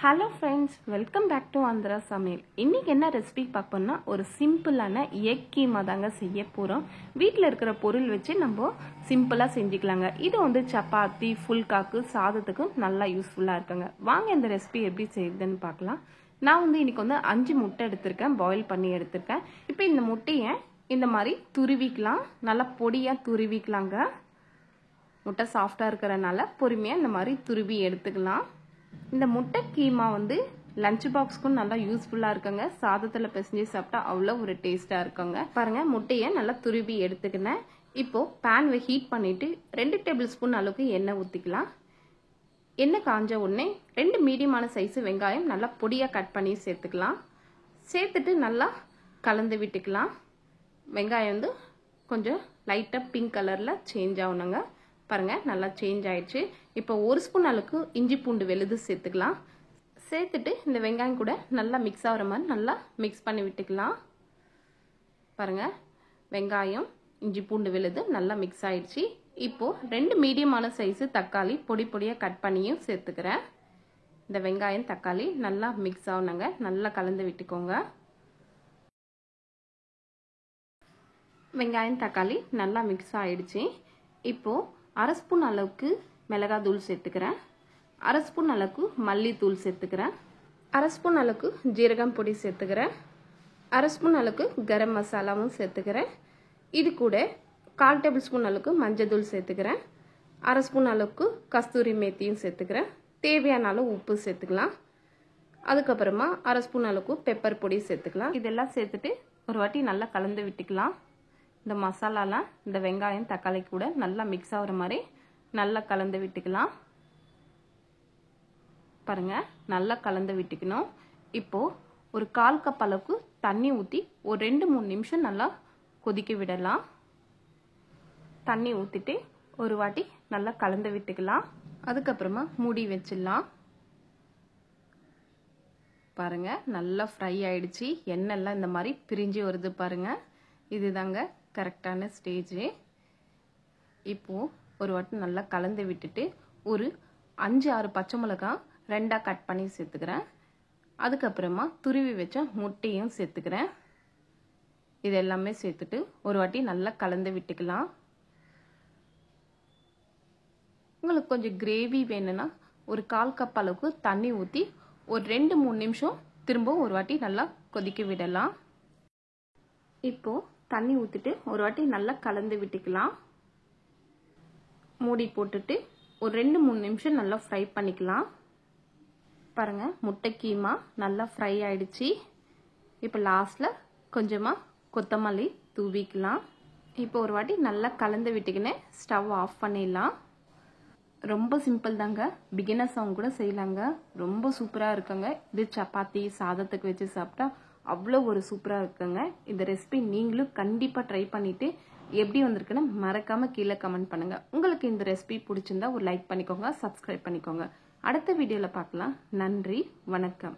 Hello friends, welcome back to Andhra சமையல். இன்றைக்கி என்ன ரெசிபி பார்ப்போம்னா, ஒரு சிம்பிளான எக் கீமா தாங்க செய்ய போகிறோம். வீட்டில் இருக்கிற பொருள் வச்சு நம்ம சிம்பிளாக செஞ்சுக்கலாங்க. இது வந்து சப்பாத்தி, ஃபுல்காக்கு, சாதத்துக்கு நல்லா யூஸ்ஃபுல்லாக இருக்குங்க. வாங்க இந்த ரெசிபி எப்படி செய்யுதுன்னு பார்க்கலாம். நான் வந்து இன்றைக்கி வந்து 5 முட்டை எடுத்திருக்கேன், பாயில் பண்ணி எடுத்திருக்கேன். இப்போ இந்த முட்டையை இந்த மாதிரி துருவிக்கலாம், நல்லா பொடியாக துருவிக்கலாங்க. முட்டை சாஃப்டாக இருக்கிறனால பொறுமையாக இந்த மாதிரி துருவி எடுத்துக்கலாம். இந்த முட்டை கீமா வந்து லஞ்ச் பாக்ஸ்க்கும் நல்லா யூஸ்ஃபுல்லாக இருக்குங்க. சாதத்தில் பிசைஞ்சு சாப்பிட்டா அவ்வளோ ஒரு டேஸ்ட்டாக இருக்குங்க. பாருங்கள், முட்டையை நல்லா துருவி எடுத்துக்கினேன். இப்போது பேன் ஹீட் பண்ணிவிட்டு 2 டேபிள் ஸ்பூன் அளவுக்கு எண்ணெய் ஊற்றிக்கலாம். எண்ணெய் காஞ்ச உடனே 2 மீடியமான சைஸு வெங்காயம் நல்லா பொடியாக கட் பண்ணி சேர்த்துக்கலாம். சேர்த்துட்டு நல்லா கலந்து விட்டுக்கலாம். வெங்காயம் வந்து கொஞ்சம் லைட்டாக பிங்க் கலரில் சேஞ்ச் ஆகணுங்க. பாருங்கள், நல்லா சேஞ்ச் ஆயிடுச்சு. இப்போ 1 ஸ்பூன் அளவுக்கு இஞ்சி பூண்டு விழுது சேர்த்துக்கலாம். சேர்த்துட்டு இந்த வெங்காயம் கூட நல்லா மிக்ஸ் ஆகிற மாதிரி நல்லா மிக்ஸ் பண்ணி விட்டுக்கலாம். பாருங்கள், வெங்காயம் இஞ்சி பூண்டு விழுது நல்லா மிக்ஸ் ஆயிடுச்சு. இப்போது 2 மீடியமான சைஸு தக்காளி பொடி பொடியாக கட் பண்ணியும் சேர்த்துக்கிறேன். இந்த வெங்காயம் தக்காளி நல்லா மிக்ஸ் ஆகணுங்க. நல்லா கலந்து விட்டுக்கோங்க. வெங்காயம் தக்காளி நல்லா மிக்ஸ் ஆயிடுச்சு. இப்போது 1/2 ஸ்பூன் அளவுக்கு மிளகாய் தூள் சேர்த்துக்கிறேன். 1/2 ஸ்பூன் அளவுக்கு மல்லித்தூள் சேர்த்துக்கிறேன். 1/2 ஸ்பூன் அளவுக்கு ஜீரகம் பொடி சேர்த்துக்கிறேன். 1/2 ஸ்பூன் அளவுக்கு கரம் மசாலாவும் சேர்த்துக்கிறேன். இது கூட 1/4 டேபிள் ஸ்பூன் அளவுக்கு மஞ்சள் தூள் சேர்த்துக்கிறேன். 1/2 ஸ்பூன் அளவுக்கு கஸ்தூரி மேத்தியும் சேர்த்துக்கிறேன். தேவையான அளவு உப்பு சேர்த்துக்கலாம். அதுக்கப்புறமா 1/2 ஸ்பூன் அளவுக்கு பெப்பர் பொடி சேர்த்துக்கலாம். இதெல்லாம் சேர்த்துட்டு ஒரு வாட்டி நல்லா கலந்து விட்டுக்கலாம். இந்த மசாலாலாம் இந்த வெங்காயம் தக்காளி கூட நல்லா மிக்ஸ் ஆகிற மாதிரி நல்லா கலந்து விட்டுக்கலாம். பாருங்கள், நல்லா கலந்து விட்டுக்கணும். இப்போது ஒரு 1/4 கப் அளவுக்கு தண்ணி ஊற்றி ஒரு 2-3 நிமிஷம் நல்லா கொதிக்க விடலாம். தண்ணி ஊற்றிட்டு ஒரு வாட்டி நல்லா கலந்து விட்டுக்கலாம். அதுக்கப்புறமா மூடி வச்சிடலாம். பாருங்கள், நல்லா ஃப்ரை ஆயிடுச்சு. எண்ணெய்லாம் இந்த மாதிரி பிரிஞ்சு வருது பாருங்கள். இதுதாங்க கரெக்டான ஸ்டேஜ். இப்போது ஒரு வாட்டி நல்லா கலந்து விட்டுட்டு ஒரு 5-6 பச்சை மிளகாய் 2ஆக கட் பண்ணி சேர்த்துக்கிறேன். அதுக்கப்புறமா துருவி வச்ச முட்டையும் சேர்த்துக்கிறேன். இது எல்லாமே சேர்த்துட்டு ஒரு வாட்டி நல்லா கலந்து விட்டுக்கலாம். உங்களுக்கு கொஞ்சம் கிரேவி வேணும்னா ஒரு 1/4 கப் அளவுக்கு தண்ணி ஊற்றி ஒரு 2-3 நிமிஷம் திரும்ப ஒரு வாட்டி நல்லா கொதிக்க விடலாம். இப்போது தண்ணி ஊற்றிட்டு ஒரு வாட்டி நல்லா கலந்து விட்டுக்கலாம். மூடி போட்டுட்டு ஒரு 2-3 நிமிஷம் நல்லா ஃப்ரை பண்ணிக்கலாம். பாருங்கள், முட்டை கீமா நல்லா ஃப்ரை ஆயிடுச்சு. இப்போ லாஸ்ட்டில் கொஞ்சமாக கொத்தமல்லி தூவிக்கலாம். இப்போ ஒரு வாட்டி நல்லா கலந்து விட்டுக்கினே ஸ்டவ் ஆஃப் பண்ணிடலாம். ரொம்ப சிம்பிள் தாங்க. பிகினர்ஸ் அவங்க கூட செய்யலாங்க. ரொம்ப சூப்பராக இருக்குங்க. இது சப்பாத்தி சாதத்துக்கு வச்சு சாப்பிட்டா அவ்வளோ ஒரு சூப்பராக இருக்குங்க. இந்த ரெசிபி நீங்களும் கண்டிப்பாக ட்ரை பண்ணிவிட்டு எப்படி வந்திருக்குன்னு மறக்காமல் கீழே கமெண்ட் பண்ணுங்கள். உங்களுக்கு இந்த ரெசிபி பிடிச்சிருந்தா ஒரு லைக் பண்ணிக்கோங்க, சப்ஸ்கிரைப் பண்ணிக்கோங்க. அடுத்த வீடியோவில் பார்க்கலாம். நன்றி, வணக்கம்.